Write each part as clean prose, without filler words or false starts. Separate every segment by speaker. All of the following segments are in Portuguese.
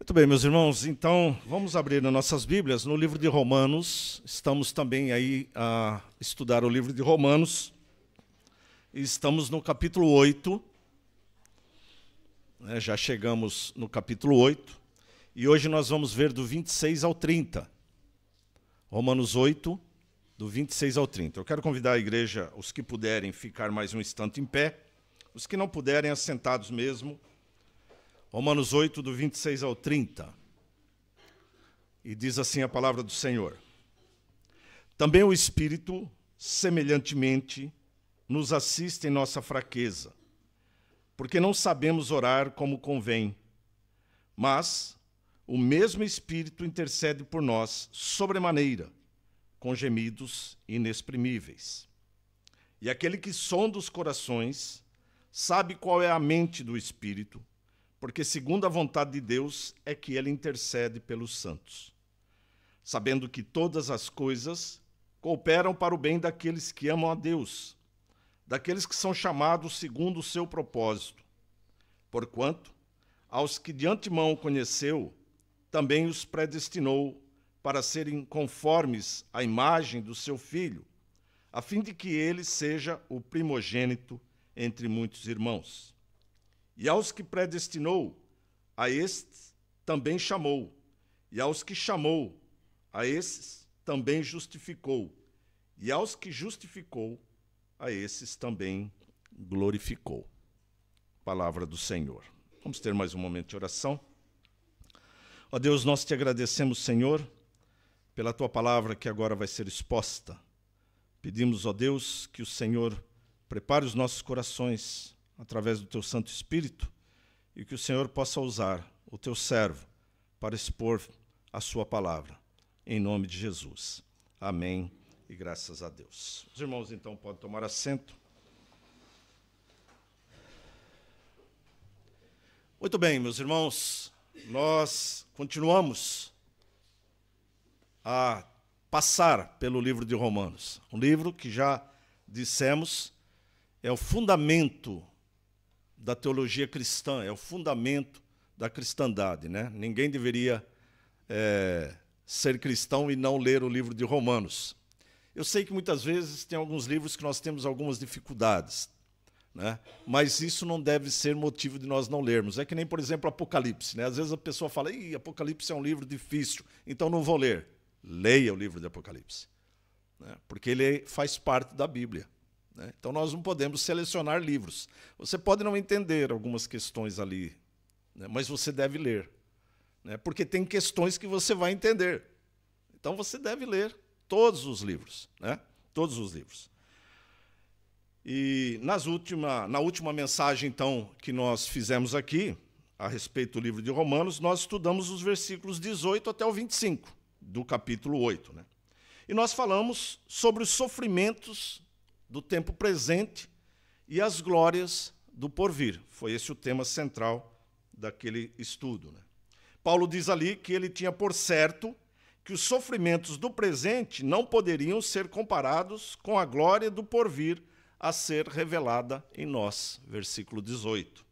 Speaker 1: Muito bem, meus irmãos, então vamos abrir nas nossas Bíblias no livro de Romanos. Estamos também aí a estudar o livro de Romanos. E estamos no capítulo 8. Já chegamos no capítulo 8. E hoje nós vamos ver do 26 ao 30. Romanos 8, do 26 ao 30. Eu quero convidar a igreja, os que puderem, ficar mais um instante em pé. Os que não puderem, assentados mesmo. Romanos 8, do 26 ao 30. E diz assim a palavra do Senhor. Também o Espírito, semelhantemente, nos assiste em nossa fraqueza, porque não sabemos orar como convém. Mas o mesmo Espírito intercede por nós sobremaneira, com gemidos inexprimíveis. E aquele que sonda os corações sabe qual é a mente do Espírito, porque segundo a vontade de Deus é que ele intercede pelos santos, sabendo que todas as coisas cooperam para o bem daqueles que amam a Deus, daqueles que são chamados segundo o seu propósito. Porquanto, aos que de antemão conheceu, também os predestinou para serem conformes à imagem do seu Filho, a fim de que ele seja o primogênito entre muitos irmãos. E aos que predestinou, a estes também chamou. E aos que chamou, a esses também justificou. E aos que justificou, a esses também glorificou. Palavra do Senhor. Vamos ter mais um momento de oração. Ó Deus, nós te agradecemos, Senhor, pela tua palavra que agora vai ser exposta. Pedimos, ó Deus, que o Senhor prepare os nossos corações através do teu Santo Espírito, e que o Senhor possa usar o teu servo para expor a sua palavra, em nome de Jesus. Amém e graças a Deus. Os irmãos, então, podem tomar assento. Muito bem, meus irmãos, nós continuamos a passar pelo livro de Romanos, um livro que já dissemos é o fundamento da teologia cristã, é o fundamento da cristandade, né? Ninguém deveria ser cristão e não ler o livro de Romanos. Eu sei que muitas vezes tem alguns livros que nós temos algumas dificuldades, né? Mas isso não deve ser motivo de nós não lermos. É que nem, por exemplo, Apocalipse, né? Às vezes a pessoa fala, Apocalipse é um livro difícil, então não vou ler. Leia o livro de Apocalipse, né? Porque ele faz parte da Bíblia. Então, nós não podemos selecionar livros. Você pode não entender algumas questões ali, né, mas você deve ler, né, porque tem questões que você vai entender. Então, você deve ler todos os livros, né, todos os livros. E na última mensagem, então, que nós fizemos aqui, a respeito do livro de Romanos, nós estudamos os versículos 18 até o 25, do capítulo 8. Né? E nós falamos sobre os sofrimentos do tempo presente e as glórias do porvir. Foi esse o tema central daquele estudo. Né? Paulo diz ali que ele tinha por certo que os sofrimentos do presente não poderiam ser comparados com a glória do porvir a ser revelada em nós. Versículo 18.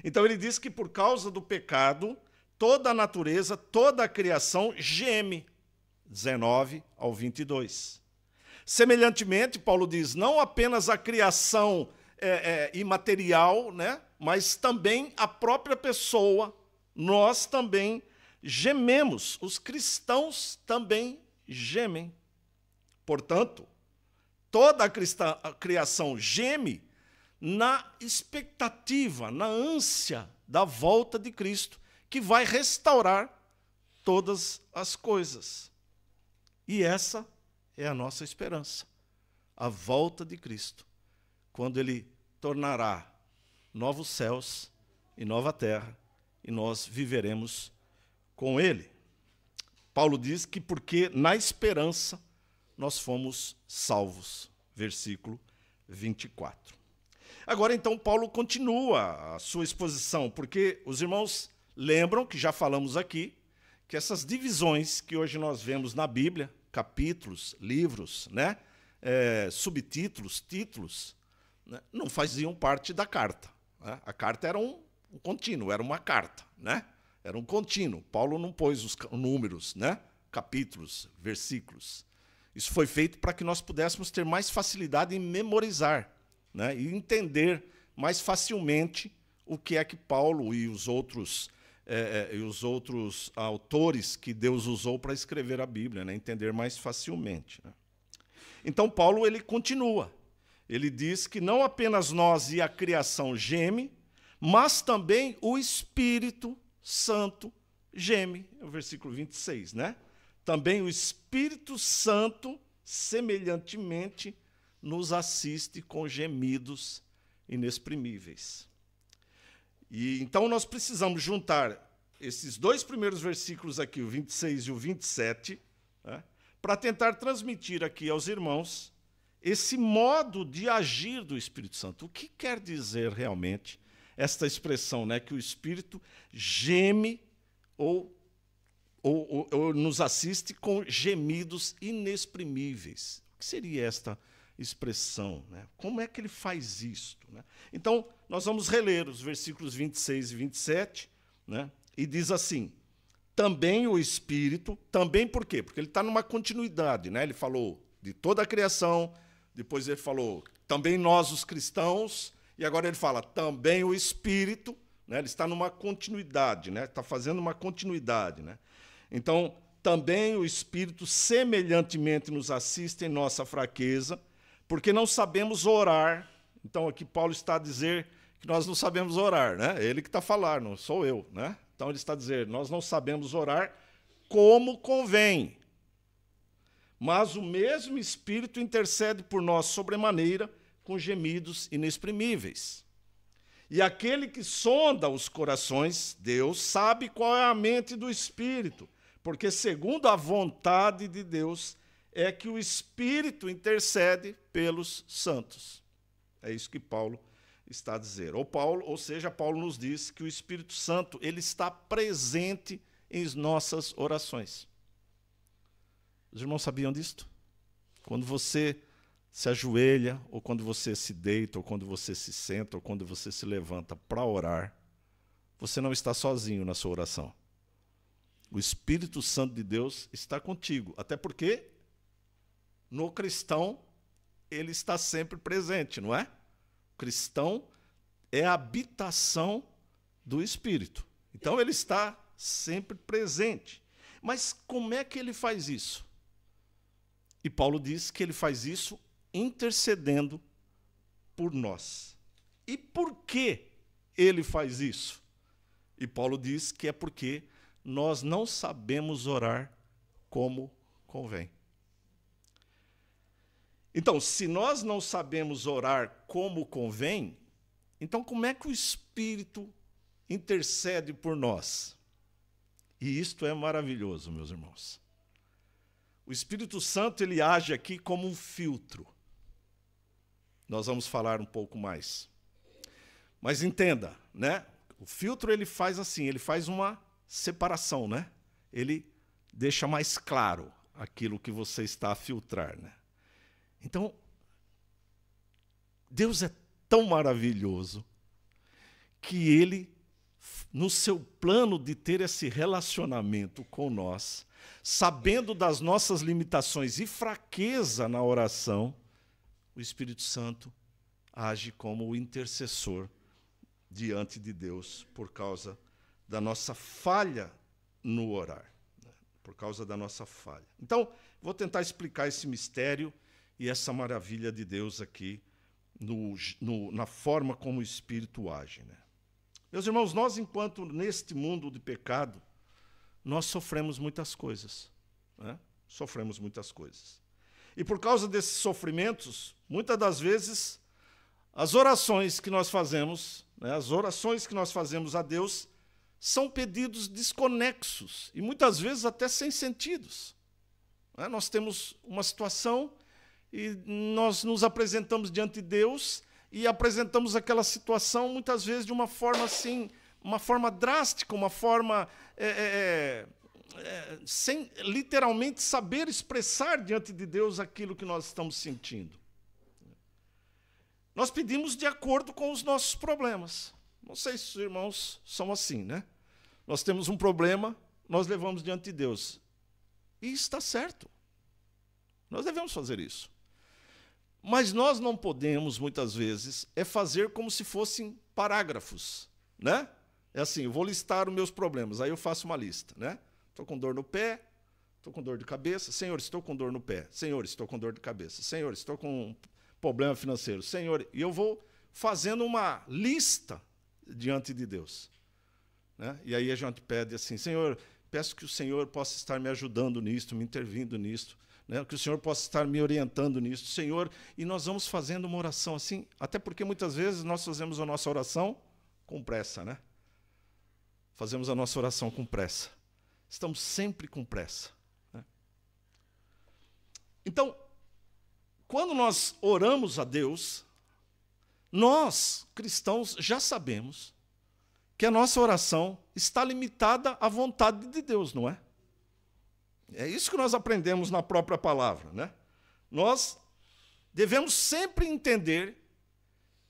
Speaker 1: Então ele diz que por causa do pecado, toda a natureza, toda a criação geme. 19 ao 22. Semelhantemente, Paulo diz, não apenas a criação imaterial, né, mas também a própria pessoa, nós também gememos, os cristãos também gemem. Portanto, toda a criação geme na expectativa, na ânsia da volta de Cristo, que vai restaurar todas as coisas. E essa é a nossa esperança, a volta de Cristo, quando Ele tornará novos céus e nova terra, e nós viveremos com Ele. Paulo diz que porque na esperança nós fomos salvos, versículo 24. Agora, então, Paulo continua a sua exposição, porque os irmãos lembram que já falamos aqui, que essas divisões que hoje nós vemos na Bíblia, capítulos, livros, né, subtítulos, títulos, né, não faziam parte da carta. Né? A carta era um contínuo, era uma carta. Né? Era um contínuo. Paulo não pôs os números, né? Capítulos, versículos. Isso foi feito para que nós pudéssemos ter mais facilidade em memorizar, né? E entender mais facilmente o que é que Paulo e os outros autores que Deus usou para escrever a Bíblia, né? Entender mais facilmente, né? Então, Paulo ele continua. Ele diz que não apenas nós e a criação geme, mas também o Espírito Santo geme. É o versículo 26, né? Também o Espírito Santo, semelhantemente, nos assiste com gemidos inexprimíveis. E então nós precisamos juntar esses dois primeiros versículos aqui, o 26 e o 27, né, para tentar transmitir aqui aos irmãos esse modo de agir do Espírito Santo. O que quer dizer realmente esta expressão, né, que o Espírito geme ou nos assiste com gemidos inexprimíveis? O que seria esta expressão, né? Como é que ele faz isto, né? Então, nós vamos reler os versículos 26 e 27, né? E diz assim: também o Espírito, também por quê? Porque ele está numa continuidade, né? Ele falou de toda a criação, depois ele falou também nós, os cristãos, e agora ele fala também o Espírito, né? Ele está numa continuidade, né? Está fazendo uma continuidade, né? Então, também o Espírito semelhantemente nos assiste em nossa fraqueza, porque não sabemos orar. Então, aqui Paulo está a dizer que nós não sabemos orar, né? É ele que está a falar, não sou eu, né? Então, ele está a dizer, nós não sabemos orar como convém. Mas o mesmo Espírito intercede por nós sobremaneira com gemidos inexprimíveis. E aquele que sonda os corações, Deus, sabe qual é a mente do Espírito, porque segundo a vontade de Deus é que o Espírito intercede pelos santos. É isso que Paulo está a dizer. Ou seja, Paulo nos diz que o Espírito Santo ele está presente em nossas orações. Os irmãos sabiam disto? Quando você se ajoelha, ou quando você se deita, ou quando você se senta, ou quando você se levanta para orar, você não está sozinho na sua oração. O Espírito Santo de Deus está contigo, até porque no cristão ele está sempre presente, não é? O cristão é a habitação do Espírito. Então ele está sempre presente. Mas como é que ele faz isso? E Paulo diz que ele faz isso intercedendo por nós. E por que ele faz isso? E Paulo diz que é porque nós não sabemos orar como convém. Então, se nós não sabemos orar como convém, então como é que o Espírito intercede por nós? E isto é maravilhoso, meus irmãos. O Espírito Santo ele age aqui como um filtro. Nós vamos falar um pouco mais. Mas entenda, né? O filtro ele faz assim, ele faz uma separação, né? Ele deixa mais claro aquilo que você está a filtrar, né? Então, Deus é tão maravilhoso que ele, no seu plano de ter esse relacionamento com nós, sabendo das nossas limitações e fraqueza na oração, o Espírito Santo age como o intercessor diante de Deus por causa da nossa falha no orar, né? Por causa da nossa falha. Então, vou tentar explicar esse mistério e essa maravilha de Deus aqui na forma como o Espírito age, né? Meus irmãos, nós, enquanto neste mundo de pecado, nós sofremos muitas coisas, né? Sofremos muitas coisas. E por causa desses sofrimentos, muitas das vezes, as orações que nós fazemos, né, as orações que nós fazemos a Deus, são pedidos desconexos e muitas vezes até sem sentidos, né? Nós temos uma situação e nós nos apresentamos diante de Deus e apresentamos aquela situação muitas vezes de uma forma assim, uma forma drástica, uma forma sem literalmente saber expressar diante de Deus aquilo que nós estamos sentindo. Nós pedimos de acordo com os nossos problemas. Não sei se os irmãos são assim, né? Nós temos um problema, nós levamos diante de Deus. E isso está certo. Nós devemos fazer isso. Mas nós não podemos, muitas vezes, fazer como se fossem parágrafos, né? É assim, eu vou listar os meus problemas, aí eu faço uma lista, né? Estou com dor no pé, estou com dor de cabeça. Senhor, estou com dor no pé. Senhor, estou com dor de cabeça. Senhor, estou com um problema financeiro. Senhor, e eu vou fazendo uma lista diante de Deus, né? E aí a gente pede assim, Senhor, peço que o Senhor possa estar me ajudando nisto, me intervindo nisto, né? Que o Senhor possa estar me orientando nisto, Senhor. E nós vamos fazendo uma oração assim, até porque muitas vezes nós fazemos a nossa oração com pressa, né? Fazemos a nossa oração com pressa. Estamos sempre com pressa, né? Então, quando nós oramos a Deus, nós, cristãos, já sabemos que a nossa oração está limitada à vontade de Deus, não é? É isso que nós aprendemos na própria palavra, né? Nós devemos sempre entender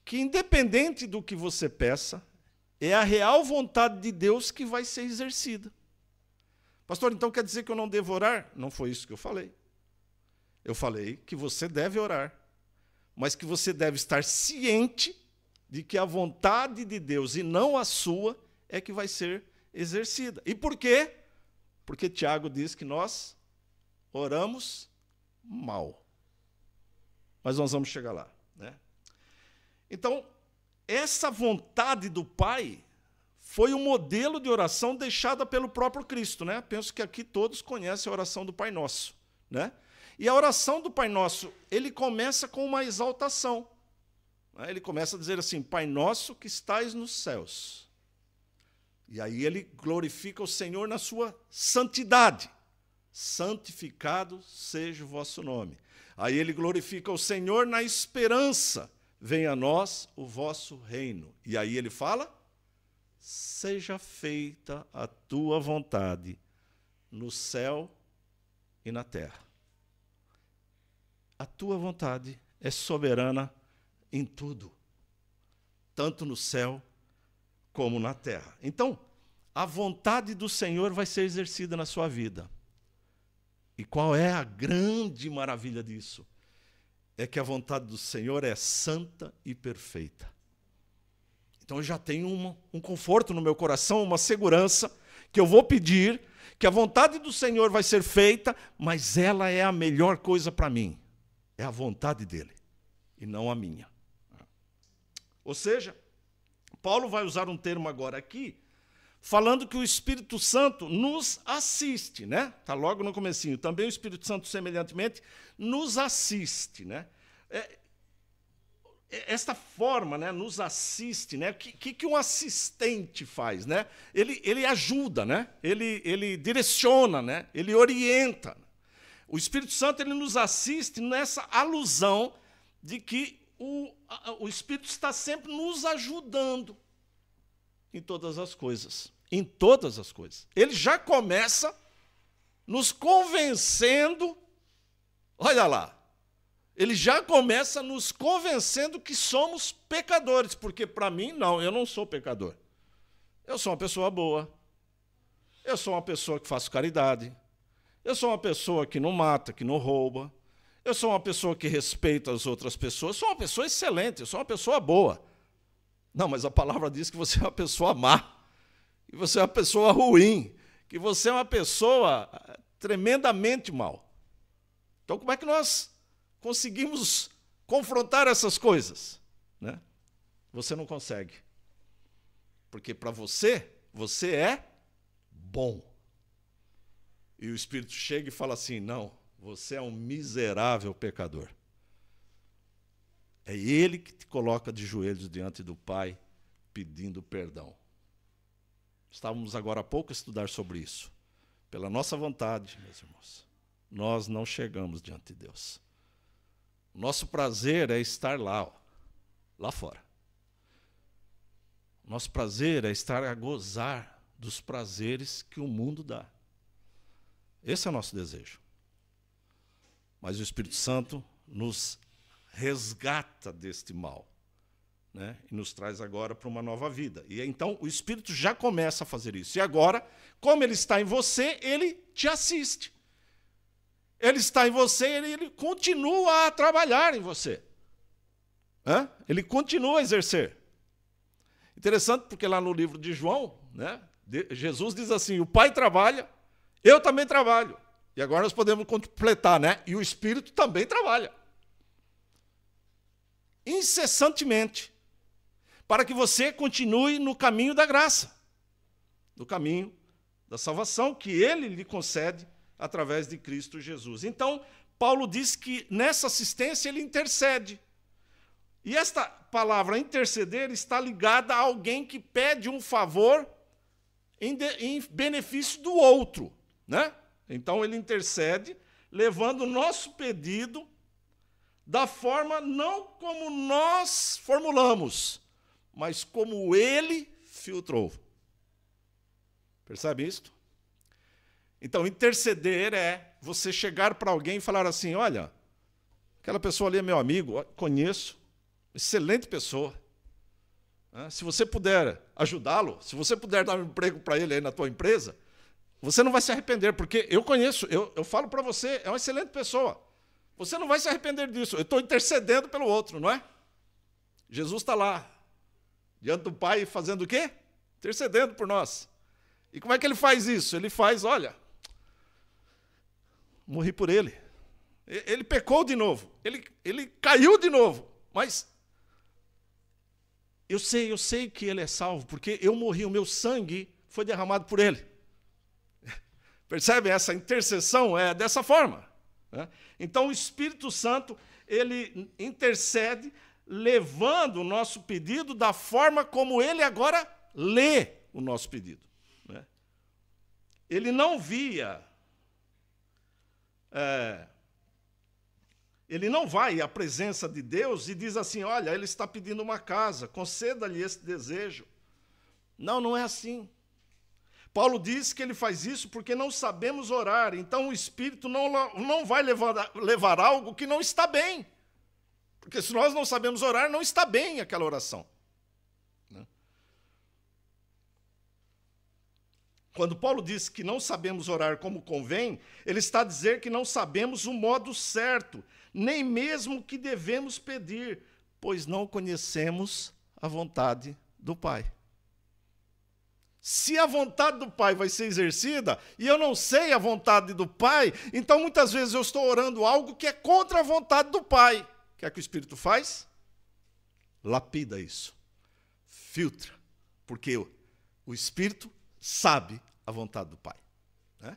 Speaker 1: que, independente do que você peça, é a real vontade de Deus que vai ser exercida. Pastor, então quer dizer que eu não devo orar? Não foi isso que eu falei. Eu falei que você deve orar, mas que você deve estar ciente de que a vontade de Deus e não a sua é que vai ser exercida. E por quê? Porque Tiago diz que nós oramos mal. Mas nós vamos chegar lá, né? Então, essa vontade do Pai foi o modelo de oração deixada pelo próprio Cristo, né? Penso que aqui todos conhecem a oração do Pai Nosso, né? E a oração do Pai Nosso, ele começa com uma exaltação, né? Ele começa a dizer assim, Pai Nosso que estais nos céus. E aí ele glorifica o Senhor na sua santidade. Santificado seja o vosso nome. Aí ele glorifica o Senhor na esperança. Venha a nós o vosso reino. E aí ele fala, seja feita a tua vontade no céu e na terra. A tua vontade é soberana em tudo, tanto no céu como na terra. Então, a vontade do Senhor vai ser exercida na sua vida. E qual é a grande maravilha disso? É que a vontade do Senhor é santa e perfeita. Então eu já tenho um conforto no meu coração, uma segurança, que eu vou pedir, que a vontade do Senhor vai ser feita, mas ela é a melhor coisa para mim. É a vontade dele, e não a minha. Ou seja, Paulo vai usar um termo agora aqui, falando que o Espírito Santo nos assiste, né? Está logo no comecinho. Também o Espírito Santo, semelhantemente, nos assiste, né? Esta forma, né, nos assiste, né? O que um assistente faz, né? Ele ajuda, né? Ele direciona, né? Ele orienta. O Espírito Santo ele nos assiste nessa alusão de que o Espírito está sempre nos ajudando em todas as coisas. Em todas as coisas. Ele já começa nos convencendo, olha lá, ele já começa nos convencendo que somos pecadores, porque para mim, não, eu não sou pecador. Eu sou uma pessoa boa, eu sou uma pessoa que faço caridade, eu sou uma pessoa que não mata, que não rouba, eu sou uma pessoa que respeita as outras pessoas, eu sou uma pessoa excelente, eu sou uma pessoa boa. Não, mas a palavra diz que você é uma pessoa má, que você é uma pessoa ruim, que você é uma pessoa tremendamente mal. Então, como é que nós conseguimos confrontar essas coisas, né? Você não consegue. Porque para você, você é bom. E o Espírito chega e fala assim, não, você é um miserável pecador. É Ele que te coloca de joelhos diante do Pai, pedindo perdão. Estávamos agora há pouco a estudar sobre isso. Pela nossa vontade, meus irmãos, nós não chegamos diante de Deus. Nosso prazer é estar lá, ó, lá fora. Nosso prazer é estar a gozar dos prazeres que o mundo dá. Esse é o nosso desejo. Mas o Espírito Santo nos resgata deste mal, né, e nos traz agora para uma nova vida. E então o Espírito já começa a fazer isso. E agora, como ele está em você, ele te assiste. Ele está em você, ele continua a trabalhar em você. Ele continua a exercer. Interessante porque lá no livro de João, né, Jesus diz assim, o Pai trabalha, eu também trabalho. E agora nós podemos completar, né? E o Espírito também trabalha. Incessantemente. Para que você continue no caminho da graça. No caminho da salvação que ele lhe concede através de Cristo Jesus. Então, Paulo diz que nessa assistência ele intercede. E esta palavra interceder está ligada a alguém que pede um favor em benefício do outro, né? Então ele intercede, levando o nosso pedido da forma não como nós formulamos, mas como ele filtrou. Percebe isto? Então, interceder é você chegar para alguém e falar assim, olha, aquela pessoa ali é meu amigo, conheço, excelente pessoa. Se você puder ajudá-lo, se você puder dar um emprego para ele aí na tua empresa, você não vai se arrepender, porque eu conheço, eu falo para você, é uma excelente pessoa. Você não vai se arrepender disso. Eu estou intercedendo pelo outro, não é? Jesus está lá, diante do Pai, fazendo o quê? Intercedendo por nós. E como é que ele faz isso? Ele faz, olha, morri por ele. Ele pecou de novo, ele caiu de novo, mas eu sei que ele é salvo, porque eu morri, o meu sangue foi derramado por ele. Percebe? Essa intercessão é dessa forma, né? Então o Espírito Santo, ele intercede, levando o nosso pedido da forma como ele agora lê o nosso pedido, né? Ele não via... Ele não vai à presença de Deus e diz assim, olha, ele está pedindo uma casa, conceda-lhe esse desejo. Não, não é assim. Paulo diz que ele faz isso porque não sabemos orar, então o Espírito não vai levar algo que não está bem. Porque se nós não sabemos orar, não está bem aquela oração. Quando Paulo diz que não sabemos orar como convém, ele está a dizer que não sabemos o modo certo, nem mesmo o que devemos pedir, pois não conhecemos a vontade do Pai. Se a vontade do Pai vai ser exercida, e eu não sei a vontade do Pai, então muitas vezes eu estou orando algo que é contra a vontade do Pai. O que é que o Espírito faz? Lapida isso. Filtra. Porque o Espírito sabe a vontade do Pai, né?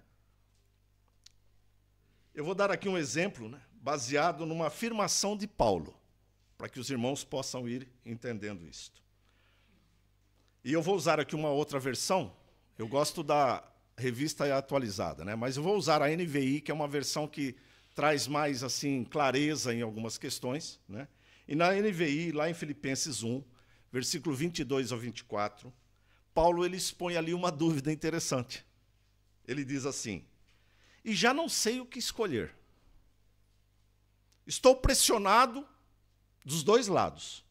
Speaker 1: Eu vou dar aqui um exemplo, né, baseado numa afirmação de Paulo, para que os irmãos possam ir entendendo isto. E eu vou usar aqui uma outra versão. Eu gosto da revista atualizada, né, mas eu vou usar a NVI, que é uma versão que traz mais assim clareza em algumas questões, né? E na NVI, lá em Filipenses 1, versículo 22 ao 24, Paulo ele expõe ali uma dúvida interessante. Ele diz assim, e já não sei o que escolher. Estou pressionado dos dois lados.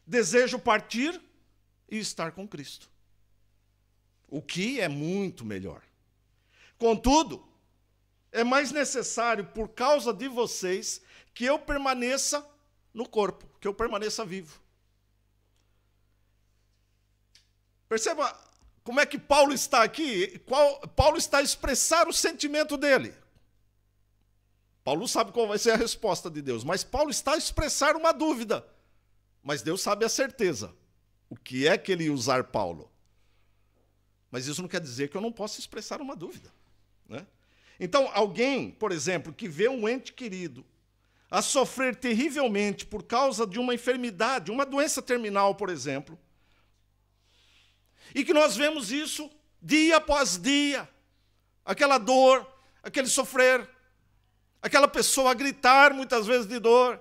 Speaker 1: Desejo partir e estar com Cristo, o que é muito melhor. Contudo, é mais necessário, por causa de vocês, que eu permaneça no corpo, que eu permaneça vivo. Perceba como é que Paulo está aqui. Paulo está a expressar o sentimento dele. Paulo sabe qual vai ser a resposta de Deus, mas Paulo está a expressar uma dúvida. Mas Deus sabe a certeza. O que é que ele ia usar Paulo? Mas isso não quer dizer que eu não possa expressar uma dúvida, né? Então, alguém, por exemplo, que vê um ente querido a sofrer terrivelmente por causa de uma enfermidade, uma doença terminal, por exemplo, e que nós vemos isso dia após dia, aquela dor, aquele sofrer, aquela pessoa a gritar muitas vezes de dor.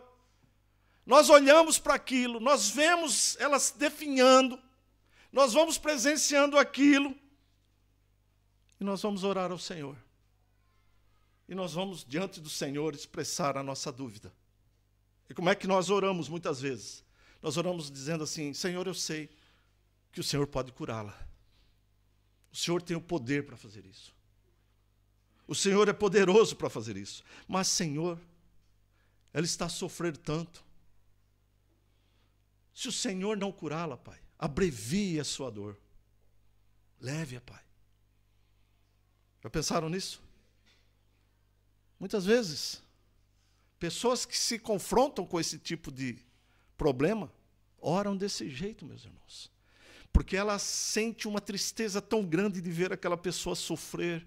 Speaker 1: Nós olhamos para aquilo, nós vemos ela se definhando, nós vamos presenciando aquilo, e nós vamos orar ao Senhor. E nós vamos, diante do Senhor, expressar a nossa dúvida. E como é que nós oramos muitas vezes? Nós oramos dizendo assim: Senhor, eu sei que o Senhor pode curá-la. O Senhor tem o poder para fazer isso. O Senhor é poderoso para fazer isso. Mas, Senhor, ela está a sofrer tanto. Se o Senhor não curá-la, Pai, abrevie a sua dor. Leve-a, Pai. Já pensaram nisso? Muitas vezes, pessoas que se confrontam com esse tipo de problema, oram desse jeito, meus irmãos. Porque ela sente uma tristeza tão grande de ver aquela pessoa sofrer.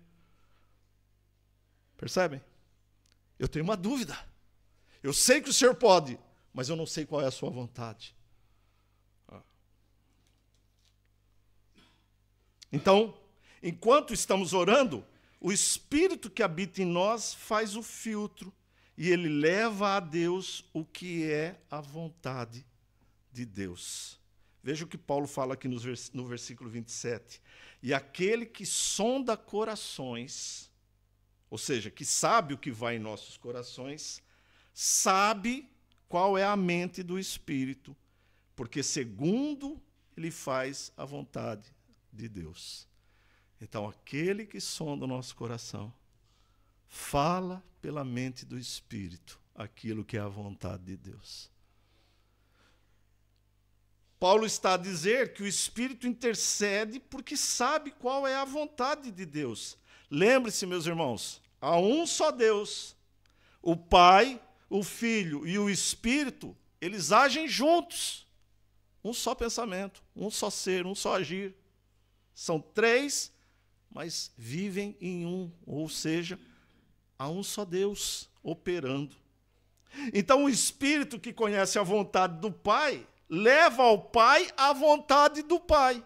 Speaker 1: Percebem? Eu tenho uma dúvida. Eu sei que o Senhor pode, mas eu não sei qual é a sua vontade. Então, enquanto estamos orando, o Espírito que habita em nós faz o filtro e ele leva a Deus o que é a vontade de Deus. Veja o que Paulo fala aqui no versículo 27. E aquele que sonda corações, ou seja, que sabe o que vai em nossos corações, sabe qual é a mente do Espírito, porque segundo ele faz a vontade de Deus. Então, aquele que sonda o nosso coração fala pela mente do Espírito aquilo que é a vontade de Deus. Paulo está a dizer que o Espírito intercede porque sabe qual é a vontade de Deus. Lembre-se, meus irmãos, há um só Deus, o Pai, o Filho e o Espírito, eles agem juntos. Um só pensamento, um só ser, um só agir. São três, mas vivem em um, ou seja, há um só Deus operando. Então, o Espírito que conhece a vontade do Pai, leva ao Pai a vontade do Pai.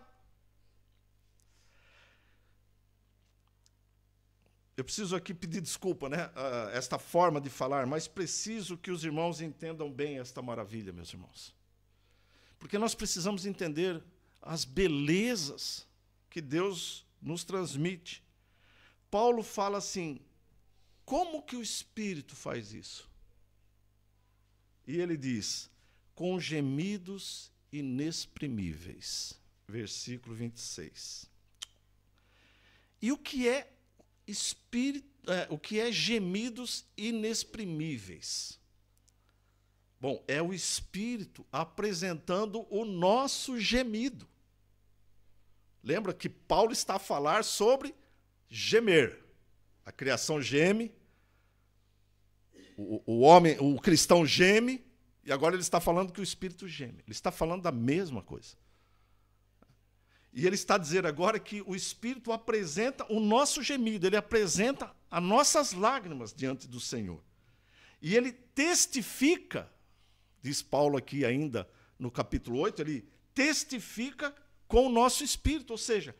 Speaker 1: Eu preciso aqui pedir desculpa, né? Esta forma de falar, mas preciso que os irmãos entendam bem esta maravilha, meus irmãos. Porque nós precisamos entender as belezas que Deus nos transmite. Paulo fala assim: como que o Espírito faz isso? E ele diz: com gemidos inexprimíveis. Versículo 26. E o que é o que é gemidos inexprimíveis? Bom, é o Espírito apresentando o nosso gemido. Lembra que Paulo está a falar sobre gemer. A criação geme, o homem, o cristão geme, e agora ele está falando que o Espírito geme. Ele está falando da mesma coisa. E ele está a dizer agora que o Espírito apresenta o nosso gemido, ele apresenta as nossas lágrimas diante do Senhor. E ele testifica, diz Paulo aqui ainda no capítulo 8, ele testifica com o nosso espírito, ou seja,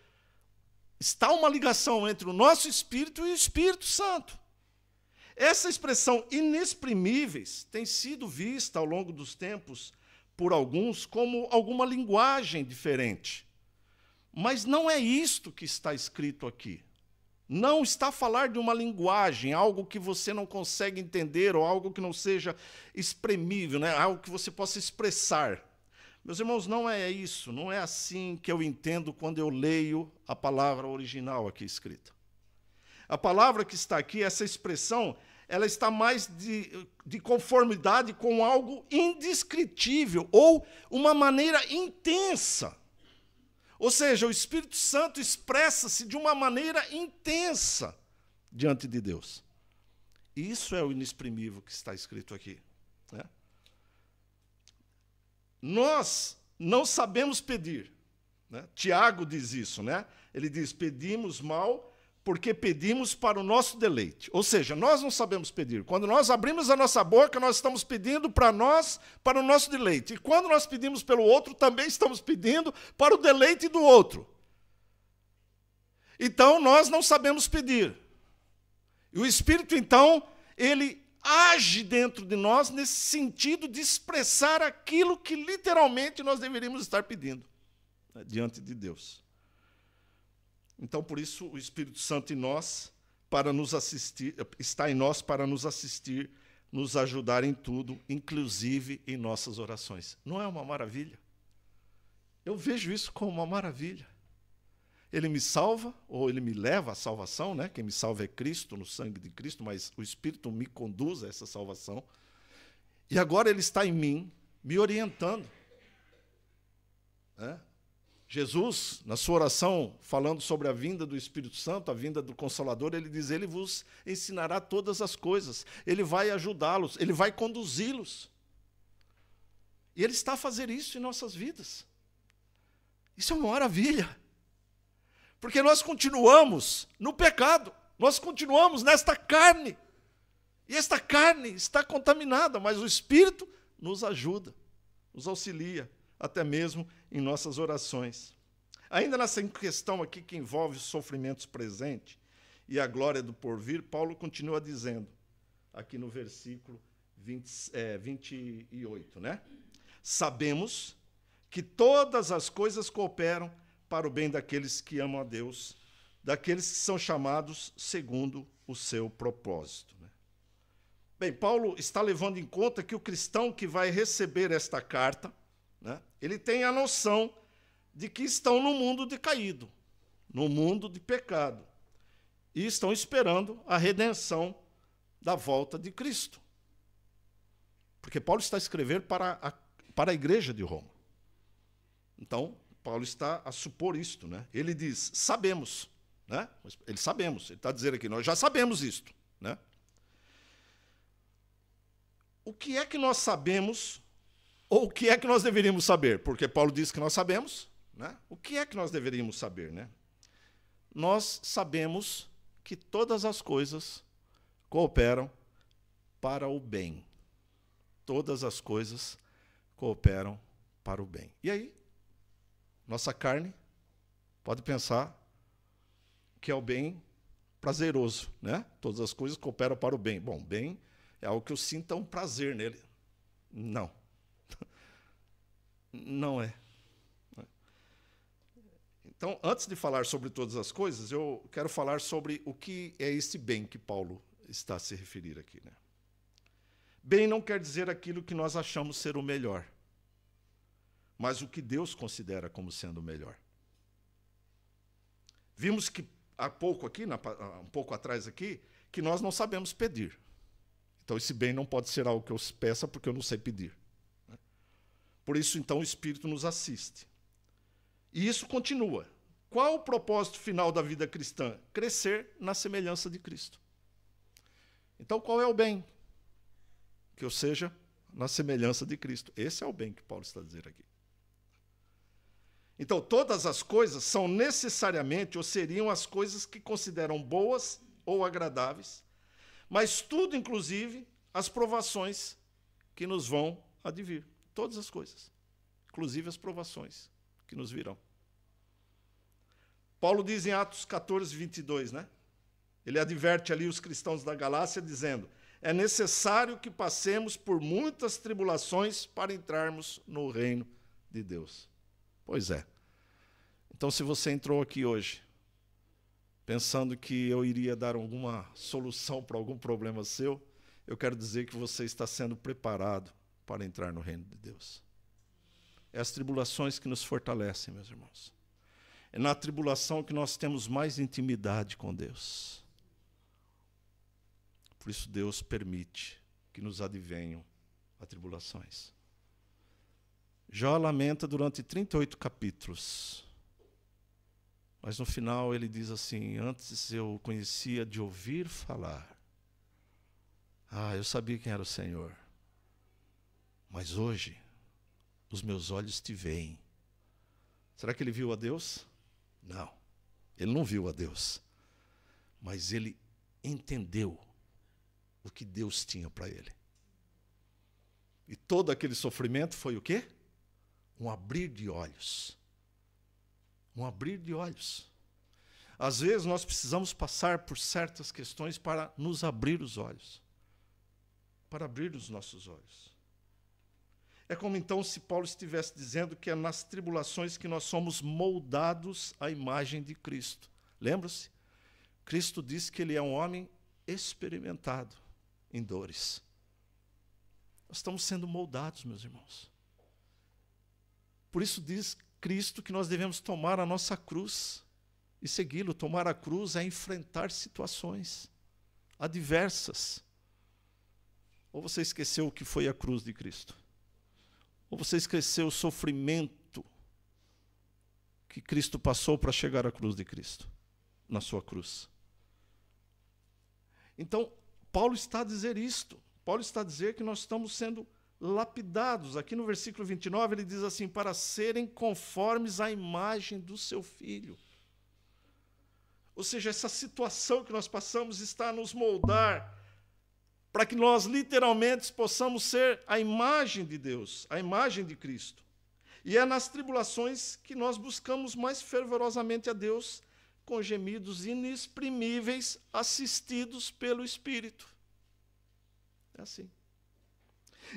Speaker 1: está uma ligação entre o nosso espírito e o Espírito Santo. Essa expressão inexprimíveis tem sido vista ao longo dos tempos por alguns como alguma linguagem diferente. Mas não é isto que está escrito aqui. Não está a falar de uma linguagem, algo que você não consegue entender ou algo que não seja exprimível, né? Algo que você possa expressar. Meus irmãos, não é isso, não é assim que eu entendo quando eu leio a palavra original aqui escrita. A palavra que está aqui, essa expressão, ela está mais de conformidade com algo indescritível ou uma maneira intensa. Ou seja, o Espírito Santo expressa-se de uma maneira intensa diante de Deus. E isso é o inexprimível que está escrito aqui, né? Nós não sabemos pedir, né? Tiago diz isso, né? Ele diz: pedimos mal porque pedimos para o nosso deleite. Ou seja, nós não sabemos pedir. Quando nós abrimos a nossa boca, nós estamos pedindo para nós, para o nosso deleite. E quando nós pedimos pelo outro, também estamos pedindo para o deleite do outro. Então, nós não sabemos pedir. E o Espírito, então, ele age dentro de nós nesse sentido de expressar aquilo que literalmente nós deveríamos estar pedindo, né, diante de Deus. Então, por isso, o Espírito Santo em nós, para nos assistir, está em nós para nos assistir nos ajudar em tudo, inclusive em nossas orações. Não é uma maravilha? Eu vejo isso como uma maravilha. Ele me salva, ou ele me leva à salvação, né? Quem me salva é Cristo, no sangue de Cristo, mas o Espírito me conduz a essa salvação. E agora ele está em mim, me orientando. Jesus, na sua oração, falando sobre a vinda do Espírito Santo, a vinda do Consolador, ele diz, ele vos ensinará todas as coisas, ele vai ajudá-los, ele vai conduzi-los. E ele está a fazer isso em nossas vidas. Isso é uma maravilha. Porque nós continuamos no pecado, nós continuamos nesta carne. E esta carne está contaminada, mas o Espírito nos ajuda, nos auxilia, até mesmo em nossas orações. Ainda nessa questão aqui que envolve os sofrimentos presentes e a glória do porvir, Paulo continua dizendo, aqui no versículo 28, né? Sabemos que todas as coisas cooperam para o bem daqueles que amam a Deus, daqueles que são chamados segundo o seu propósito. Né? Bem, Paulo está levando em conta que o cristão que vai receber esta carta, né, ele tem a noção de que estão no mundo decaído, no mundo de pecado, e estão esperando a redenção da volta de Cristo. Porque Paulo está a escrever para a igreja de Roma. Então, Paulo está a supor isto, né? Ele diz, sabemos, né? Ele está dizendo aqui, nós já sabemos isto, né? O que é que nós sabemos, ou o que é que nós deveríamos saber? Porque Paulo diz que nós sabemos, né? O que é que nós deveríamos saber, né? Nós sabemos que todas as coisas cooperam para o bem. Todas as coisas cooperam para o bem. E aí, nossa carne pode pensar que é o bem prazeroso, né? Todas as coisas cooperam para o bem. Bom, bem é algo que eu sinta um prazer nele. Não. Não é. Então, antes de falar sobre todas as coisas, eu quero falar sobre o que é esse bem que Paulo está a se referir aqui, né? Bem não quer dizer aquilo que nós achamos ser o melhor, mas o que Deus considera como sendo o melhor. Vimos que há pouco aqui, um pouco atrás aqui, que nós não sabemos pedir. Então, esse bem não pode ser algo que eu peça porque eu não sei pedir. Por isso, então, o Espírito nos assiste. E isso continua. Qual o propósito final da vida cristã? Crescer na semelhança de Cristo. Então, qual é o bem? Que eu seja na semelhança de Cristo. Esse é o bem que Paulo está a dizer aqui. Então, todas as coisas são necessariamente, ou seriam as coisas que consideram boas ou agradáveis, mas tudo, inclusive, as provações que nos vão advir. Todas as coisas, inclusive as provações que nos virão. Paulo diz em Atos 14, 22, né? Ele adverte ali os cristãos da Galácia, dizendo, é necessário que passemos por muitas tribulações para entrarmos no reino de Deus. Pois é. Então, se você entrou aqui hoje, pensando que eu iria dar alguma solução para algum problema seu, eu quero dizer que você está sendo preparado para entrar no reino de Deus. É as tribulações que nos fortalecem, meus irmãos. É na tribulação que nós temos mais intimidade com Deus. Por isso Deus permite que nos advenham as tribulações. Jó lamenta durante 38 capítulos. Mas no final ele diz assim, antes eu conhecia de ouvir falar. Eu sabia quem era o Senhor. Mas hoje, os meus olhos te veem. Será que ele viu a Deus? Não, ele não viu a Deus. Mas ele entendeu o que Deus tinha para ele. E todo aquele sofrimento foi o quê? Um abrir de olhos. Um abrir de olhos. Às vezes nós precisamos passar por certas questões para nos abrir os olhos. Para abrir os nossos olhos. É como então se Paulo estivesse dizendo que é nas tribulações que nós somos moldados à imagem de Cristo. Lembra-se? Cristo disse que ele é um homem experimentado em dores. Nós estamos sendo moldados, meus irmãos. Por isso diz Cristo que nós devemos tomar a nossa cruz e segui-lo. Tomar a cruz é enfrentar situações adversas. Ou você esqueceu o que foi a cruz de Cristo? Ou você esqueceu o sofrimento que Cristo passou para chegar à cruz de Cristo, na sua cruz? Então, Paulo está a dizer isto. Paulo está a dizer que nós estamos sendo lapidados. Aqui no versículo 29, ele diz assim, para serem conformes à imagem do seu Filho. Ou seja, essa situação que nós passamos está a nos moldar para que nós literalmente possamos ser a imagem de Deus, a imagem de Cristo. E é nas tribulações que nós buscamos mais fervorosamente a Deus, com gemidos inexprimíveis, assistidos pelo Espírito. É assim.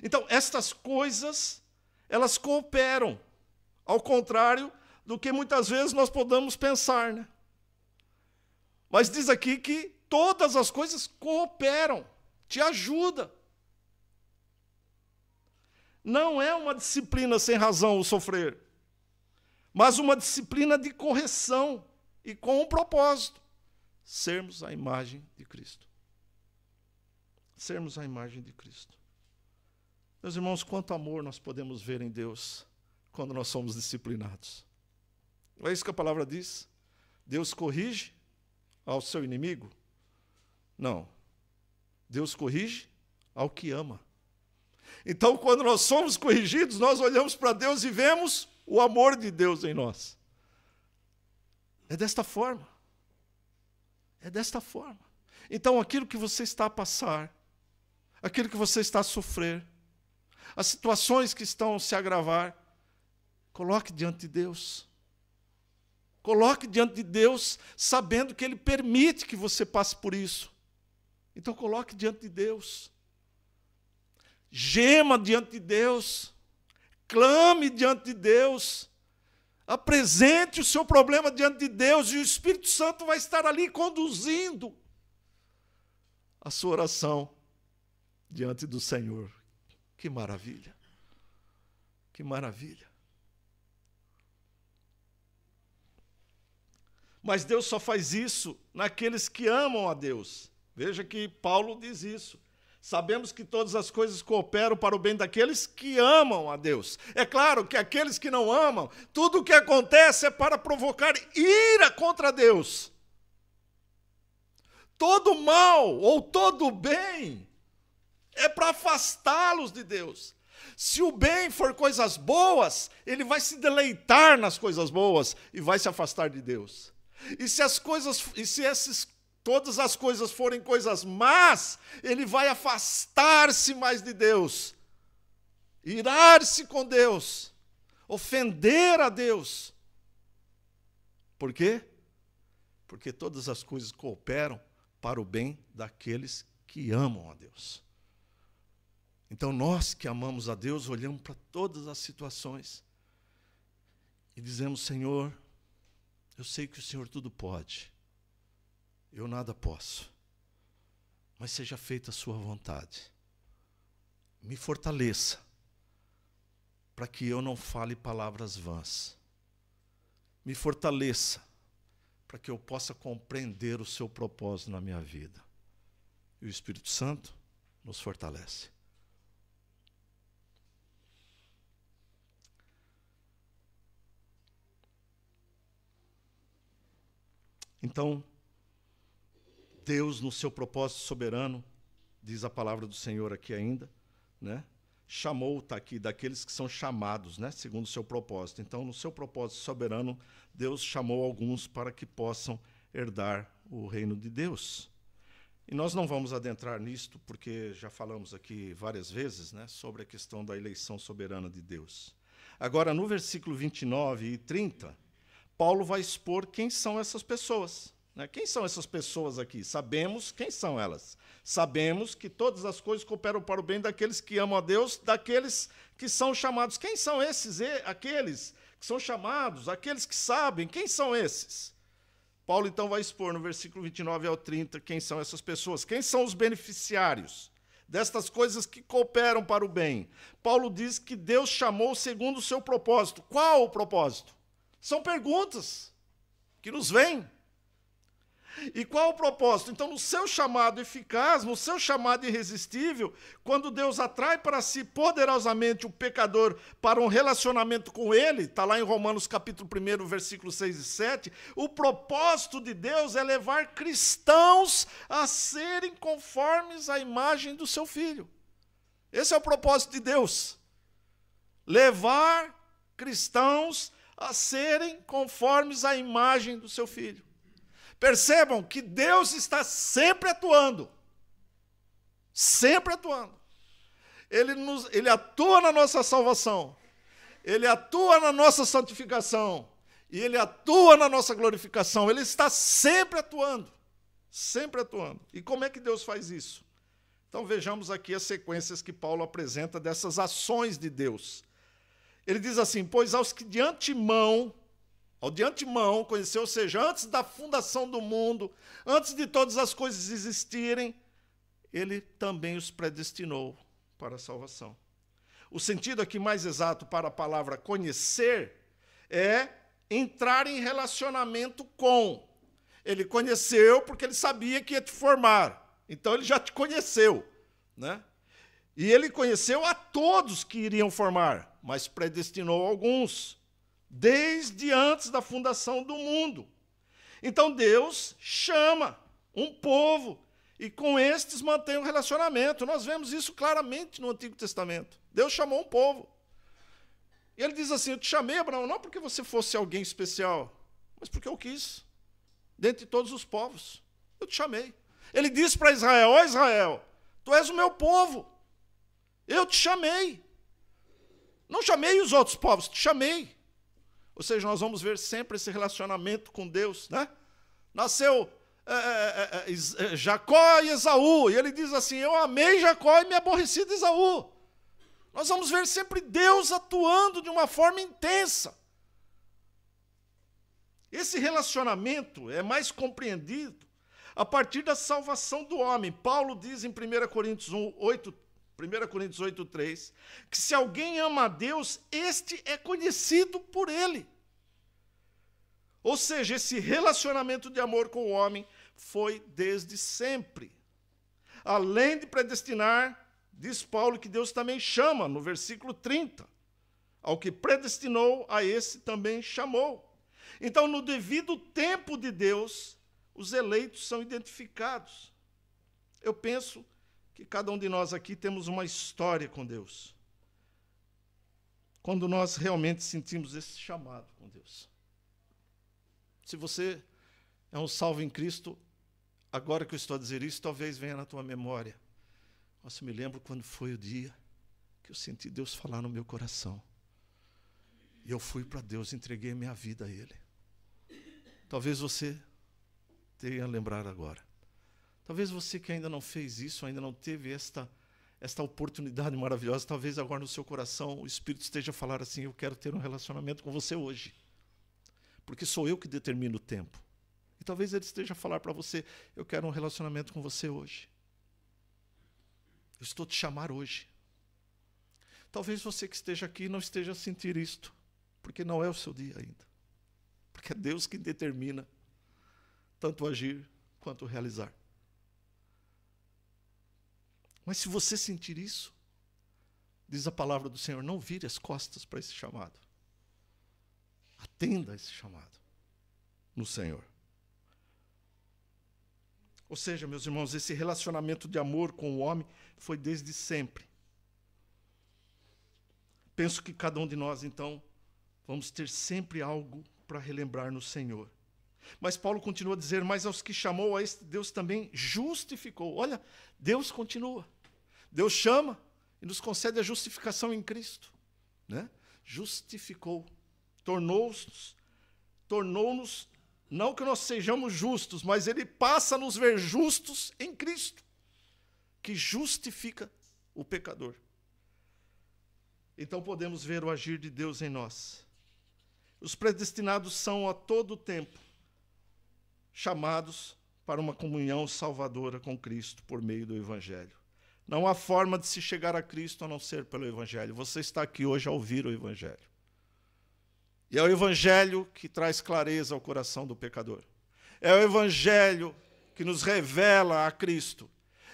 Speaker 1: Então, estas coisas, elas cooperam, ao contrário do que muitas vezes nós podemos pensar, né? Mas diz aqui que todas as coisas cooperam, te ajuda. Não é uma disciplina sem razão o sofrer, mas uma disciplina de correção e com um propósito: sermos a imagem de Cristo. Sermos a imagem de Cristo. Meus irmãos, quanto amor nós podemos ver em Deus quando nós somos disciplinados. Não é isso que a palavra diz? Deus corrige ao seu inimigo? Não. Deus corrige ao que ama. Então, quando nós somos corrigidos, nós olhamos para Deus e vemos o amor de Deus em nós. É desta forma. É desta forma. Então, aquilo que você está a passar, aquilo que você está a sofrer, as situações que estão a se agravar, coloque diante de Deus. Coloque diante de Deus, sabendo que Ele permite que você passe por isso. Então, coloque diante de Deus. Gema diante de Deus. Clame diante de Deus. Apresente o seu problema diante de Deus e o Espírito Santo vai estar ali conduzindo a sua oração diante do Senhor. Que maravilha! Que maravilha! Mas Deus só faz isso naqueles que amam a Deus. Veja que Paulo diz isso. Sabemos que todas as coisas cooperam para o bem daqueles que amam a Deus. É claro que aqueles que não amam, tudo o que acontece é para provocar ira contra Deus. Todo mal ou todo bem é para afastá-los de Deus. Se o bem for coisas boas, ele vai se deleitar nas coisas boas e vai se afastar de Deus. E se todas as coisas forem coisas más, ele vai afastar-se mais de Deus, irar-se com Deus, ofender a Deus. Por quê? Porque todas as coisas cooperam para o bem daqueles que amam a Deus. Então nós que amamos a Deus, olhamos para todas as situações e dizemos: Senhor, eu sei que o Senhor tudo pode. Eu nada posso, mas seja feita a sua vontade. Me fortaleça, para que eu não fale palavras vãs. Me fortaleça, para que eu possa compreender o seu propósito na minha vida. E o Espírito Santo nos fortalece. Então, Deus, no seu propósito soberano, diz a palavra do Senhor aqui ainda, né? Chamou, está aqui, daqueles que são chamados, né? Segundo o seu propósito. Então, no seu propósito soberano, Deus chamou alguns para que possam herdar o reino de Deus. E nós não vamos adentrar nisto, porque já falamos aqui várias vezes, né, sobre a questão da eleição soberana de Deus. Agora, no versículo 29 e 30, Paulo vai expor quem são essas pessoas. Quem são essas pessoas aqui? Sabemos quem são elas. Sabemos que todas as coisas cooperam para o bem daqueles que amam a Deus, daqueles que são chamados. Quem são esses? Aqueles que são chamados, aqueles que sabem. Quem são esses? Paulo, então, vai expor no versículo 29 ao 30 quem são essas pessoas. Quem são os beneficiários destas coisas que cooperam para o bem. Paulo diz que Deus chamou segundo o seu propósito. Qual o propósito? São perguntas que nos vêm. E qual o propósito? Então, no seu chamado eficaz, no seu chamado irresistível, quando Deus atrai para si poderosamente o pecador para um relacionamento com ele, está lá em Romanos capítulo 1, versículos 6 e 7, o propósito de Deus é levar cristãos a serem conformes à imagem do seu Filho. Esse é o propósito de Deus. Levar cristãos a serem conformes à imagem do seu Filho. Percebam que Deus está sempre atuando. Sempre atuando. Ele atua na nossa salvação. Ele atua na nossa santificação. E Ele atua na nossa glorificação. Ele está sempre atuando. Sempre atuando. E como é que Deus faz isso? Então vejamos aqui as sequências que Paulo apresenta dessas ações de Deus. Ele diz assim, pois aos que de antemão conheceu, ou seja, antes da fundação do mundo, antes de todas as coisas existirem, ele também os predestinou para a salvação. O sentido aqui mais exato para a palavra conhecer é entrar em relacionamento com. Ele conheceu porque ele sabia que ia te formar. Então ele já te conheceu, né? E ele conheceu a todos que iriam formar, mas predestinou alguns. Desde antes da fundação do mundo. Então Deus chama um povo e com estes mantém um relacionamento. Nós vemos isso claramente no Antigo Testamento. Deus chamou um povo. E ele diz assim, eu te chamei, Abraão, não porque você fosse alguém especial, mas porque eu quis. Dentre todos os povos, eu te chamei. Ele disse para Israel, ó Israel, tu és o meu povo. Eu te chamei. Não chamei os outros povos, te chamei. Ou seja, nós vamos ver sempre esse relacionamento com Deus, né? Nasceu Jacó e Esaú, e ele diz assim, eu amei Jacó e me aborreci de Esaú. Nós vamos ver sempre Deus atuando de uma forma intensa. Esse relacionamento é mais compreendido a partir da salvação do homem. Paulo diz em 1 Coríntios 8:3, que se alguém ama a Deus, este é conhecido por ele. Ou seja, esse relacionamento de amor com o homem foi desde sempre. Além de predestinar, diz Paulo que Deus também chama, no versículo 30. Ao que predestinou, a esse também chamou. Então, no devido tempo de Deus, os eleitos são identificados. Eu penso que cada um de nós aqui temos uma história com Deus. Quando nós realmente sentimos esse chamado com Deus. Se você é um salvo em Cristo, agora que eu estou a dizer isso, talvez venha na tua memória. Nossa, eu me lembro quando foi o dia que eu senti Deus falar no meu coração. E eu fui para Deus, entreguei a minha vida a Ele. Talvez você tenha a lembrar agora. Talvez você que ainda não fez isso, ainda não teve esta oportunidade maravilhosa, talvez agora no seu coração o Espírito esteja a falar assim, eu quero ter um relacionamento com você hoje. Porque sou eu que determino o tempo. E talvez ele esteja a falar para você, eu quero um relacionamento com você hoje. Eu estou te chamar hoje. Talvez você que esteja aqui não esteja a sentir isto, porque não é o seu dia ainda. Porque é Deus que determina tanto agir quanto realizar. Mas se você sentir isso, diz a palavra do Senhor, não vire as costas para esse chamado. Atenda a esse chamado no Senhor. Ou seja, meus irmãos, esse relacionamento de amor com o homem foi desde sempre. Penso que cada um de nós, então, vamos ter sempre algo para relembrar no Senhor. Mas Paulo continua a dizer, mas aos que chamou, a este Deus também justificou. Olha, Deus continua. Deus chama e nos concede a justificação em Cristo. Né? Justificou. Tornou-nos, não que nós sejamos justos, mas Ele passa a nos ver justos em Cristo, que justifica o pecador. Então podemos ver o agir de Deus em nós. Os predestinados são a todo tempo chamados para uma comunhão salvadora com Cristo por meio do Evangelho. Não há forma de se chegar a Cristo a não ser pelo Evangelho. Você está aqui hoje a ouvir o Evangelho. E é o Evangelho que traz clareza ao coração do pecador. É o Evangelho que nos revela a Cristo.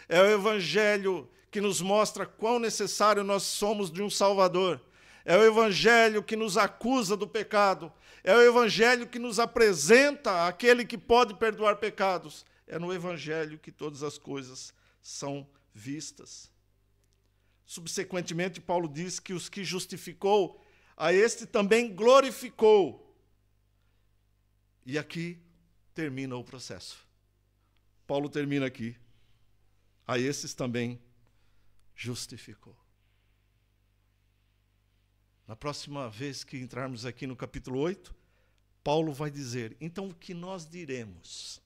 Speaker 1: É o Evangelho que nos mostra quão necessário nós somos de um Salvador. É o Evangelho que nos acusa do pecado. É o Evangelho que nos apresenta aquele que pode perdoar pecados. É no Evangelho que todas as coisas são vistas. Subsequentemente, Paulo diz que os que justificou, a este também glorificou. E aqui termina o processo. Paulo termina aqui. A esses também justificou. Na próxima vez que entrarmos aqui no capítulo 8, Paulo vai dizer, então o que nós diremos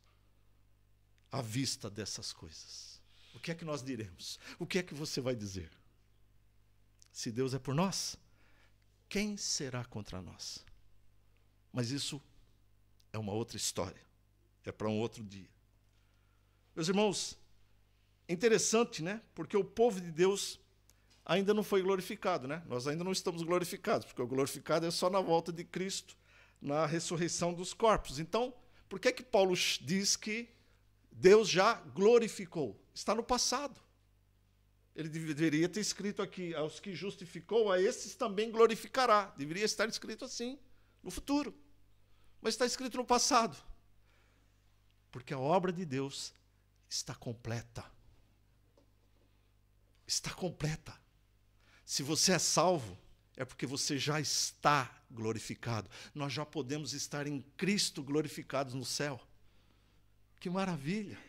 Speaker 1: à vista dessas coisas? O que é que nós diremos? O que é que você vai dizer? Se Deus é por nós, quem será contra nós? Mas isso é uma outra história. É para um outro dia. Meus irmãos, é interessante, né? Porque o povo de Deus ainda não foi glorificado, né? Nós ainda não estamos glorificados, porque o glorificado é só na volta de Cristo, na ressurreição dos corpos. Então, por que Paulo diz que Deus já glorificou? Está no passado. Ele deveria ter escrito aqui, aos que justificou, a esses também glorificará. Deveria estar escrito assim, no futuro. Mas está escrito no passado. Porque a obra de Deus está completa. Está completa. Se você é salvo, é porque você já está glorificado. Nós já podemos estar em Cristo glorificados no céu. Que maravilha!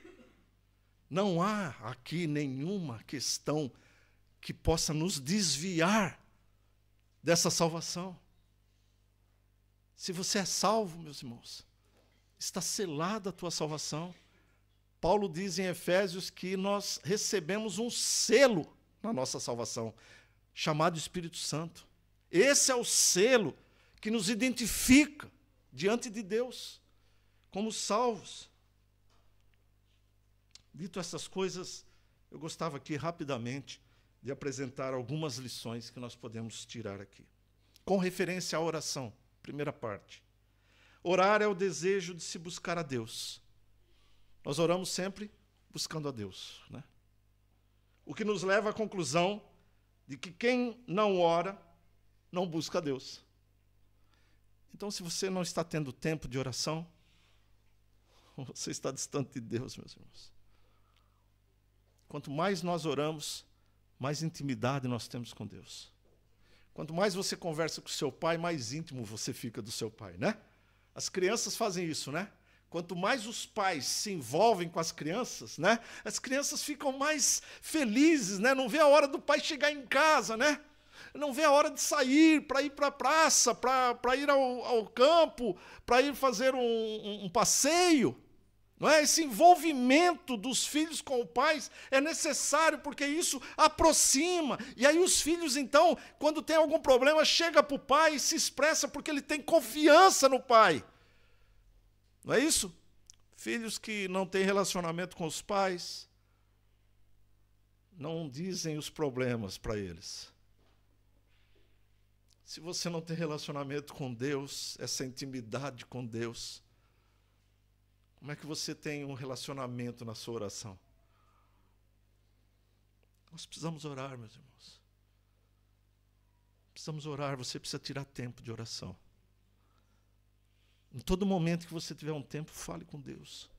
Speaker 1: Não há aqui nenhuma questão que possa nos desviar dessa salvação. Se você é salvo, meus irmãos, está selada a tua salvação. Paulo diz em Efésios que nós recebemos um selo na nossa salvação, chamado Espírito Santo. Esse é o selo que nos identifica diante de Deus como salvos. Dito essas coisas, eu gostava aqui rapidamente de apresentar algumas lições que nós podemos tirar aqui. Com referência à oração, primeira parte. Orar é o desejo de se buscar a Deus. Nós oramos sempre buscando a Deus, né? O que nos leva à conclusão de que quem não ora, não busca a Deus. Então, se você não está tendo tempo de oração, você está distante de Deus, meus irmãos. Quanto mais nós oramos, mais intimidade nós temos com Deus. Quanto mais você conversa com seu pai, mais íntimo você fica do seu pai, né? As crianças fazem isso, né? Quanto mais os pais se envolvem com as crianças, né? As crianças ficam mais felizes, né? Não vê a hora do pai chegar em casa, né? Não vê a hora de sair, para ir para a praça, para ir ao campo, para ir fazer um passeio. Não é? Esse envolvimento dos filhos com os pais é necessário, porque isso aproxima. E aí os filhos, então, quando tem algum problema, chega para o pai e se expressa porque ele tem confiança no pai. Não é isso? Filhos que não têm relacionamento com os pais, não dizem os problemas para eles. Se você não tem relacionamento com Deus, essa intimidade com Deus, como é que você tem um relacionamento na sua oração? Nós precisamos orar, meus irmãos. Precisamos orar, você precisa tirar tempo de oração. Em todo momento que você tiver um tempo, fale com Deus.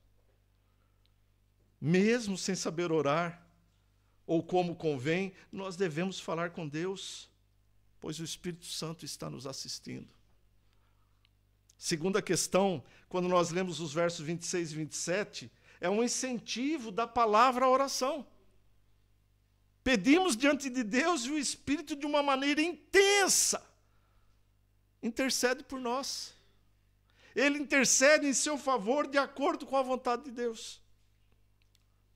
Speaker 1: Mesmo sem saber orar, ou como convém, nós devemos falar com Deus, pois o Espírito Santo está nos assistindo. Segunda questão, quando nós lemos os versos 26 e 27, é um incentivo da palavra à oração. Pedimos diante de Deus e o Espírito, de uma maneira intensa, intercede por nós. Ele intercede em seu favor de acordo com a vontade de Deus.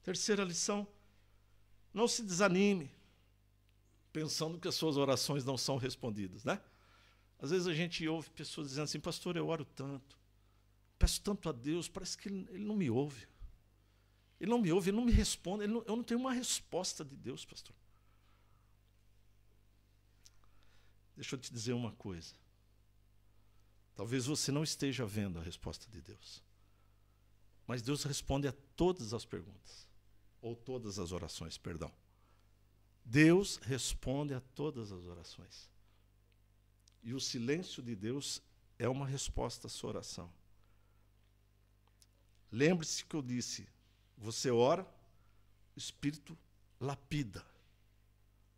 Speaker 1: Terceira lição, não se desanime, pensando que as suas orações não são respondidas, né? Às vezes a gente ouve pessoas dizendo assim, pastor, eu oro tanto, peço tanto a Deus, parece que ele não me ouve. Ele não me ouve, ele não me responde, eu não tenho uma resposta de Deus, pastor. Deixa eu te dizer uma coisa. Talvez você não esteja vendo a resposta de Deus. Mas Deus responde a todas as perguntas. Ou todas as orações, perdão. Deus responde a todas as orações. E o silêncio de Deus é uma resposta à sua oração. Lembre-se que eu disse, você ora, o Espírito lapida,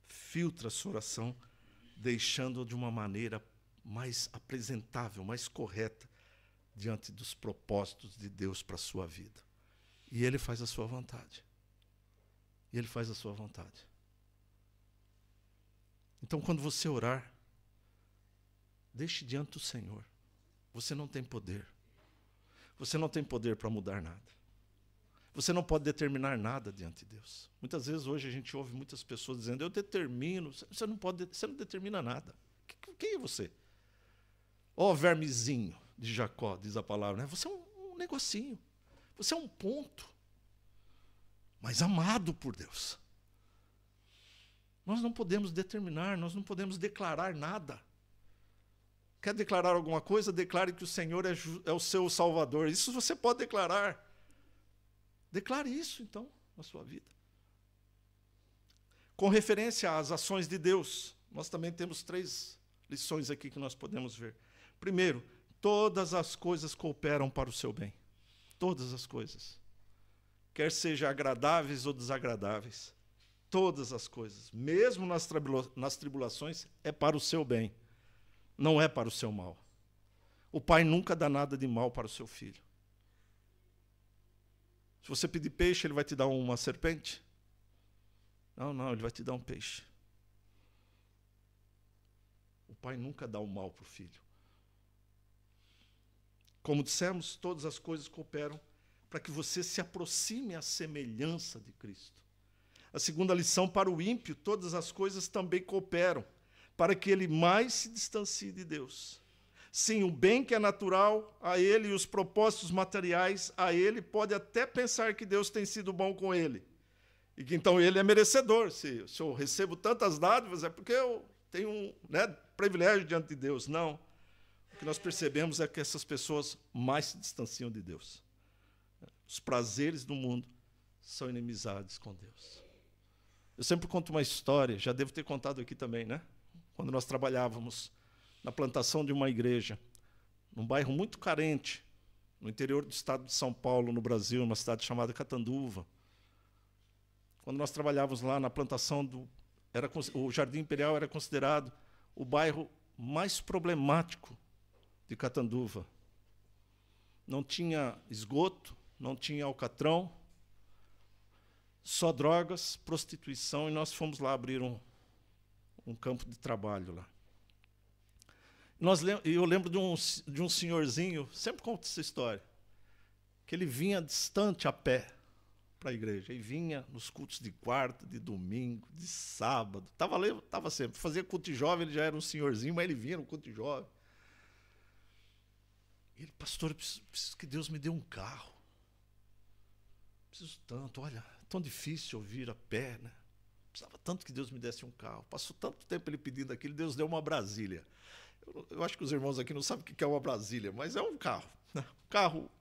Speaker 1: filtra a sua oração, deixando-a de uma maneira mais apresentável, mais correta, diante dos propósitos de Deus para a sua vida. E Ele faz a sua vontade. E Ele faz a sua vontade. Então, quando você orar, deixe diante do Senhor. Você não tem poder. Você não tem poder para mudar nada. Você não pode determinar nada diante de Deus. Muitas vezes hoje a gente ouve muitas pessoas dizendo, eu determino, você não determina nada. Quem é você? Ó vermezinho de Jacó, diz a palavra, né? Você é um negocinho. Você é um ponto. Mas amado por Deus. Nós não podemos determinar, nós não podemos declarar nada. Quer declarar alguma coisa? Declare que o Senhor é o seu Salvador. Isso você pode declarar. Declare isso, então, na sua vida. Com referência às ações de Deus, nós também temos 3 lições aqui que nós podemos ver. Primeiro, todas as coisas cooperam para o seu bem. Todas as coisas. Quer sejam agradáveis ou desagradáveis. Todas as coisas, mesmo nas tribulações, é para o seu bem. Não é para o seu mal. O pai nunca dá nada de mal para o seu filho. Se você pedir peixe, ele vai te dar uma serpente? Não, ele vai te dar um peixe. O pai nunca dá o mal para o filho. Como dissemos, todas as coisas cooperam para que você se aproxime à semelhança de Cristo. A segunda lição, para o ímpio, todas as coisas também cooperam para que ele mais se distancie de Deus. Sim, o bem que é natural a ele e os propósitos materiais a ele, pode até pensar que Deus tem sido bom com ele. E que então ele é merecedor. Se eu recebo tantas dádivas, é porque eu tenho privilégio diante de Deus. Não. O que nós percebemos é que essas pessoas mais se distanciam de Deus. Os prazeres do mundo são inimizades com Deus. Eu sempre conto uma história, já devo ter contado aqui também, né? Quando nós trabalhávamos na plantação de uma igreja, num bairro muito carente, no interior do estado de São Paulo, no Brasil, numa cidade chamada Catanduva. Quando nós trabalhávamos lá na plantação, o Jardim Imperial era considerado o bairro mais problemático de Catanduva. Não tinha esgoto, não tinha alcatrão, só drogas, prostituição, e nós fomos lá abrir um campo de trabalho lá. Eu lembro de um senhorzinho, sempre conto essa história, que ele vinha distante a pé para a igreja, e vinha nos cultos de quarta, de domingo, de sábado, estava sempre, fazia culto de jovem, ele já era um senhorzinho, mas ele vinha no culto de jovem. E ele, pastor, eu preciso que Deus me dê um carro. Preciso tanto, olha, é tão difícil eu vir a pé, né? Precisava tanto que Deus me desse um carro. Passou tanto tempo ele pedindo aquilo, Deus deu uma Brasília. Eu acho que os irmãos aqui não sabem o que é uma Brasília, mas é um carro, né? Um carro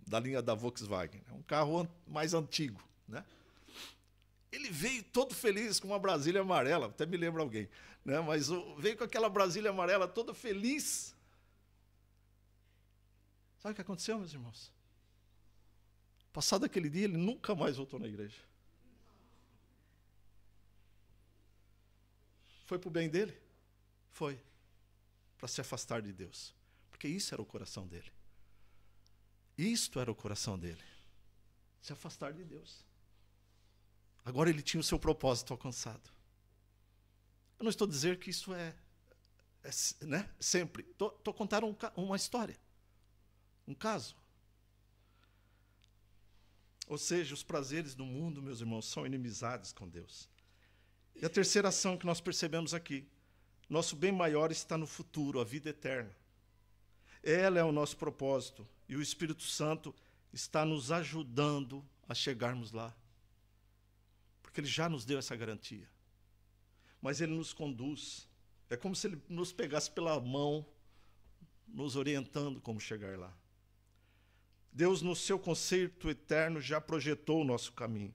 Speaker 1: da linha da Volkswagen, um carro mais antigo, né? Ele veio todo feliz com uma Brasília amarela, até me lembra alguém, né? Mas veio com aquela Brasília amarela toda feliz. Sabe o que aconteceu, meus irmãos? Passado aquele dia, ele nunca mais voltou na igreja. Foi para o bem dele? Foi. Para se afastar de Deus. Porque isso era o coração dele. Isto era o coração dele. Se afastar de Deus. Agora ele tinha o seu propósito alcançado. Eu não estou dizendo que isso né? Sempre. Estou contando uma história. Um caso. Ou seja, os prazeres do mundo, meus irmãos, são inimizades com Deus. E a terceira ação que nós percebemos aqui, nosso bem maior está no futuro, a vida eterna. Ela é o nosso propósito, e o Espírito Santo está nos ajudando a chegarmos lá. Porque Ele já nos deu essa garantia. Mas Ele nos conduz. É como se Ele nos pegasse pela mão, nos orientando como chegar lá. Deus, no seu conceito eterno, já projetou o nosso caminho.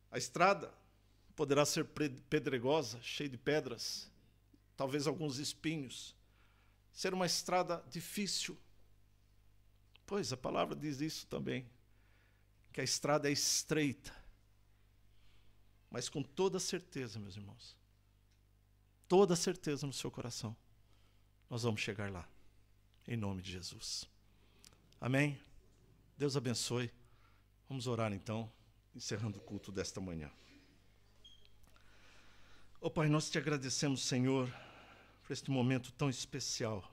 Speaker 1: A estrada poderá ser pedregosa, cheia de pedras, talvez alguns espinhos. Ser uma estrada difícil. Pois a palavra diz isso também, que a estrada é estreita. Mas com toda certeza, meus irmãos, toda certeza no seu coração, nós vamos chegar lá, em nome de Jesus. Amém? Deus abençoe. Vamos orar então, encerrando o culto desta manhã. Ó Pai, nós te agradecemos, Senhor, por este momento tão especial.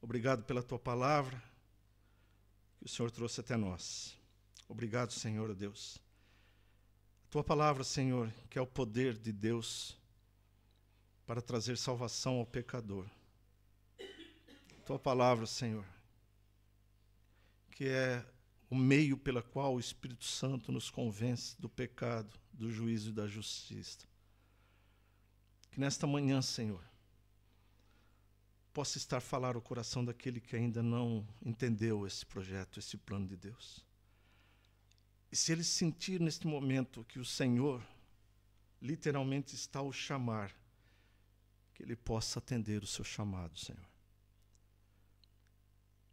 Speaker 1: Obrigado pela tua palavra que o Senhor trouxe até nós. Obrigado, Senhor, Deus. A tua palavra, Senhor, que é o poder de Deus para trazer salvação ao pecador. A tua palavra, Senhor, que é o meio pela qual o Espírito Santo nos convence do pecado, do juízo e da justiça. Que nesta manhã, Senhor, possa estar a falar o coração daquele que ainda não entendeu esse projeto, esse plano de Deus. E se ele sentir neste momento que o Senhor literalmente está a o chamar, que ele possa atender o seu chamado, Senhor.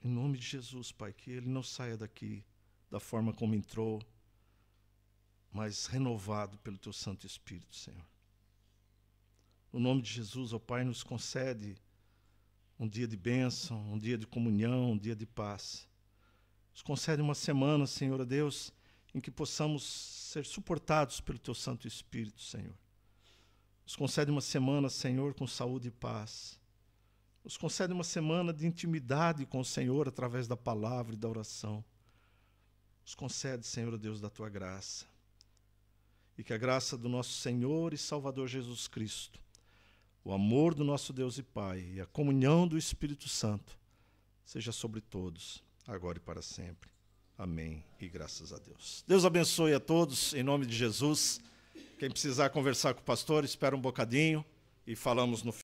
Speaker 1: Em nome de Jesus, Pai, que ele não saia daqui da forma como entrou, mas renovado pelo teu Santo Espírito, Senhor. No nome de Jesus, ó Pai, nos concede um dia de bênção, um dia de comunhão, um dia de paz. Nos concede uma semana, Senhor Deus, em que possamos ser suportados pelo teu Santo Espírito, Senhor. Nos concede uma semana, Senhor, com saúde e paz. Nos concede uma semana de intimidade com o Senhor através da palavra e da oração. Nos concede, Senhor Deus, da tua graça. E que a graça do nosso Senhor e Salvador Jesus Cristo, o amor do nosso Deus e Pai e a comunhão do Espírito Santo seja sobre todos, agora e para sempre. Amém e graças a Deus. Deus abençoe a todos, em nome de Jesus. Quem precisar conversar com o pastor, espera um bocadinho e falamos no final.